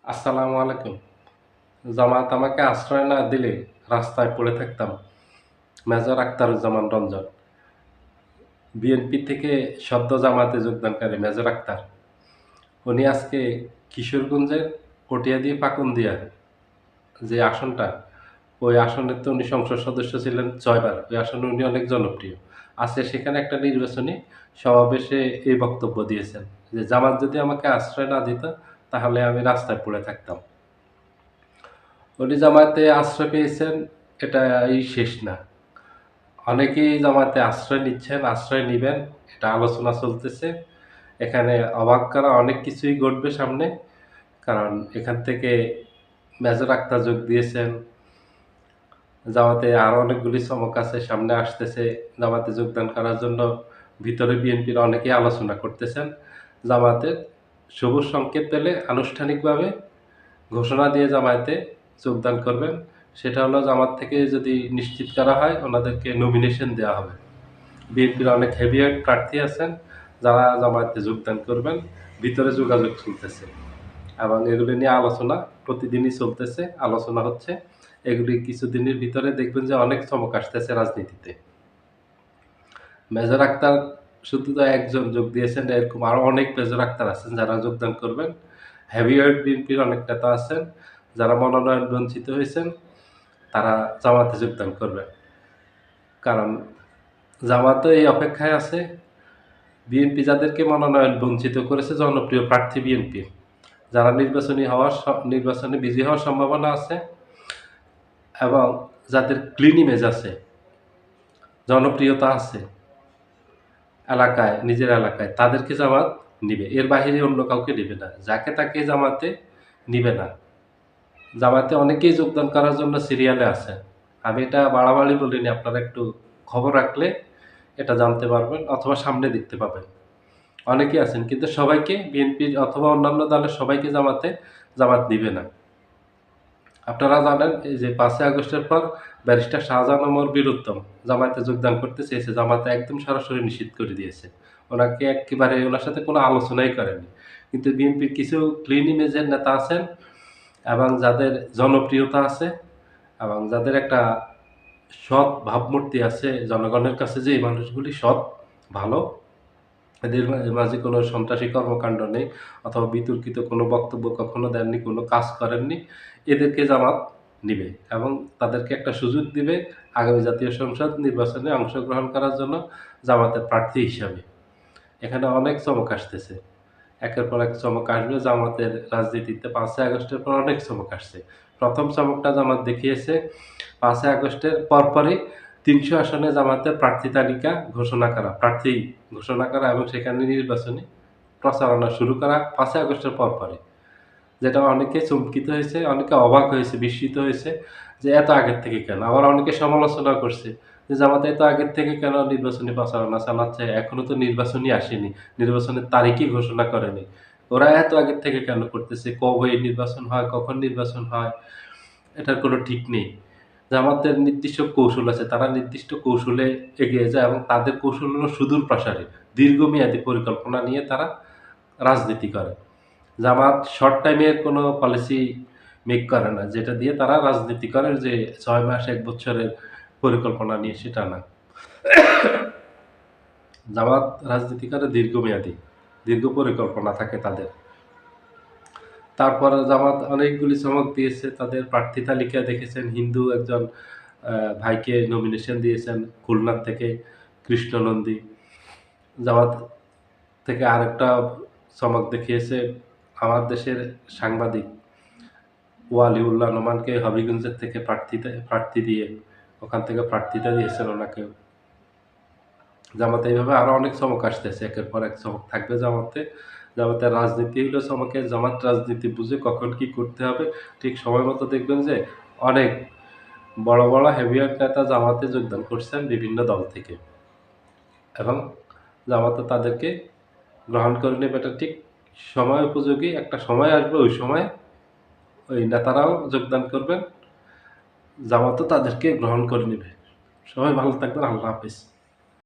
আসসালামু আলাইকুম। জামায়াত আমাকে আশ্রয় না দিলে রাস্তায় পড়ে থাকতাম। মেজর আখতারুজ্জামান রঞ্জন। বিএনপি থেকে সদ্য জামায়াতে যোগদানকারী মেজর আখতার। উনি আজকে কিশোরগঞ্জের কটিয়াদী পাকুন্দিয়া যে আসনটা, ওই আসনের তো উনি সংসদ সদস্য ছিলেন ৬ বার। ওই আসনে উনি অনেক জনপ্রিয়। আজকে সেখানে একটা নির্বাচনী সমাবেশে এই বক্তব্য দিয়েছেন যে, জামাত যদি আমাকে আশ্রয় না দিত, তাহলে আমি রাস্তায় পড়ে থাকতাম। উনি জামায়াতে আশ্রয় পেয়েছেন, এটাই শেষ না। অনেকেই জামায়াতে আশ্রয় নিচ্ছেন, আশ্রয় নিবেন। এটা আলোচনা চলতেছে। এখানে অবাক করা অনেক কিছুই ঘটবে সামনে। কারণ এখান থেকে মেজর আক্তার যোগ দিয়েছেন। জামাতে আরো অনেকগুলি চমক আছে, সামনে আসতেছে। জামাতে যোগদান করার জন্য ভিতরে বিএনপির অনেকেই আলোচনা করতেছেন। জামাতের সবুজ সংকেত পেলে আনুষ্ঠানিকভাবে ঘোষণা দিয়ে জামায়াতে যোগদান করবেন। সেটা হলো জামাত থেকে যদি নিশ্চিত করা হয়, ওনাদেরকে নমিনেশন দেওয়া হবে। বিএনপির অনেক হেভিওয়েট প্রার্থী আছেন, যারা জামায়াতে যোগদান করবেন। ভিতরে যোগাযোগ চলতেছে এবং এগুলো নিয়ে আলোচনা প্রতিদিনই চলতেছে, আলোচনা হচ্ছে। এগুলি কিছুদিনের ভিতরে দেখবেন যে অনেক চমক আসতেছে রাজনীতিতে। মেজর আক্তার শুধু তো একজন যোগ দিয়েছেন, এরকম আরো অনেক মেজর আক্তার আছেন যারা যোগদান করবেন। হেভিওয়েট বিএনপির অনেক নেতা আছেন, যারা মনোনয়ন বঞ্চিত হয়েছেন, তারা জামাতে যোগদান করবেন। কারণ জামাতও এই অপেক্ষায় আছে, বিএনপি যাদেরকে মনোনয়ন বঞ্চিত করেছে জনপ্রিয় প্রার্থী বিএনপির, যারা নির্বাচনে বিজয়ী হওয়ার সম্ভাবনা আছে এবং যাদের ক্লিন ইমেজ আছে, জনপ্রিয়তা আছে এলাকায়, নিজের এলাকায়, তাদেরকে জামাত নিবে। এর বাহিরে অন্য কাউকে নিবে না। যাকে তাকে জামাতে নিবে না। জামাতে অনেকেই যোগদান করার জন্য সিরিয়ালে আছে। আমি এটা বাড়াবাড়ি বলিনি, আপনারা একটু খবর রাখলে এটা জানতে পারবেন অথবা সামনে দেখতে পাবেন। অনেকেই আছেন, কিন্তু সবাইকে বিএনপির অথবা অন্যান্য দলের সবাইকে জামাত দিবে না। আপনারা জানেন এই যে ৫ই আগস্টের পর ব্যারিস্টার শাহজাহান ওমর বীরুত্তম জামায়াতে যোগদান করতে চেয়েছে, জামায়াতে একদম সরাসরি নিষিদ্ধ করে দিয়েছে। ওনাকে একেবারে, ওনার সাথে কোনো আলোচনাই করেনি। কিন্তু বিএনপির কিছু ক্লিন ইমেজের নেতা আছেন এবং যাদের জনপ্রিয়তা আছে এবং যাদের একটা সৎ ভাবমূর্তি আছে জনগণের কাছে, যে এই মানুষগুলি সৎ, ভালো, এদের মাঝে কোনো সন্ত্রাসী কর্মকাণ্ড নেই অথবা বিতর্কিত কোনো বক্তব্য কখনো দেননি, কোনো কাজ করেননি। এদেরকে জামাত নিবে এবং তাদেরকে একটা সুযোগ দিবে আগামী জাতীয় সংসদ নির্বাচনে অংশগ্রহণ করার জন্য জামাতের প্রার্থী হিসাবে। এখানে অনেক চমক আসতেছে। একের পর এক চমক আসবে জামাতের রাজনীতিতে। ৫ই আগস্টের পর অনেক চমক আসছে। প্রথম চমকটা জামাত দেখিয়েছে ৫ই আগস্টের পরপরই ৩০০ আসনে জামাতের প্রার্থী তালিকা প্রার্থী ঘোষণা করা এবং সেখানে নির্বাচনী প্রচারণা শুরু করা ৫ই আগস্টের পরপরই। যেটা অনেকে চমকিত হয়েছে, অনেকে অবাক হয়েছে, বিস্মিত হয়েছে যে এত আগের থেকে কেন? আবার অনেকে সমালোচনা করছে যে জামাত এত আগের থেকে কেন নির্বাচনী প্রচারণা চালাচ্ছে? এখনো তো নির্বাচনই আসেনি। নির্বাচনের তারিখই ঘোষণা করেনি। ওরা এত আগের থেকে কেন করতেছে? কবে নির্বাচন হয়, কখন নির্বাচন হয়? এটার কোনো ঠিক নেই। জামাতের নির্দিষ্ট কৌশল আছে। তারা নির্দিষ্ট কৌশলে এগিয়ে যায় এবং তাদের কৌশল হলো সুদূর প্রসারী। দীর্ঘমেয়াদী পরিকল্পনা নিয়ে তারা রাজনীতি করে। জামাত শর্ট টাইমের কোনো পলিসি মেক করে না, যেটা দিয়ে তারা রাজনীতি করে যে ৬ মাস ১ বছরের পরিকল্পনা নিয়ে, সেটা না। জামাত রাজনীতি করে দীর্ঘমেয়াদী, দীর্ঘ পরিকল্পনা থাকে তাদের। তারপরে জামাত অনেকগুলি চমক দিয়েছে। তাদের প্রার্থী তালিকায় দেখেছেন হিন্দু একজন ভাইকে নমিনেশন দিয়েছেন খুলনা থেকে, কৃষ্ণ নন্দী। জামাত থেকে আরেকটা চমক দেখিয়েছে আমার দেশের সাংবাদিক ওয়ালিউল্লাহ নোমানকে, হবিগঞ্জের থেকে প্রার্থী দিয়ে ওখান থেকে প্রার্থিতা দিয়েছেন ওনাকে। জামাতে এইভাবে আরো অনেক চমক আসতেছে, একের পর এক চমক থাকবে জামাতে। জামাতের রাজনীতি হলো চমকের। জামাত রাজনীতি বুঝে কখন কি করতে হবে ঠিক সময় মতো দেখবেন যে অনেক বড় বড় হেভিওয়েট নেতা জামাতে যোগদান করছেন বিভিন্ন দল থেকে এবং জামাতে তাদেরকে গ্রহণ করে নেবে। এটা ঠিক সময় উপযোগী একটা সময় আসবে, ওই সময় ওই নেতারাও যোগদান করবেন, জামাতও তাদেরকে গ্রহণ করে নেবে। সবাই ভালো থাকবেন। আল্লাহ হাফেজ।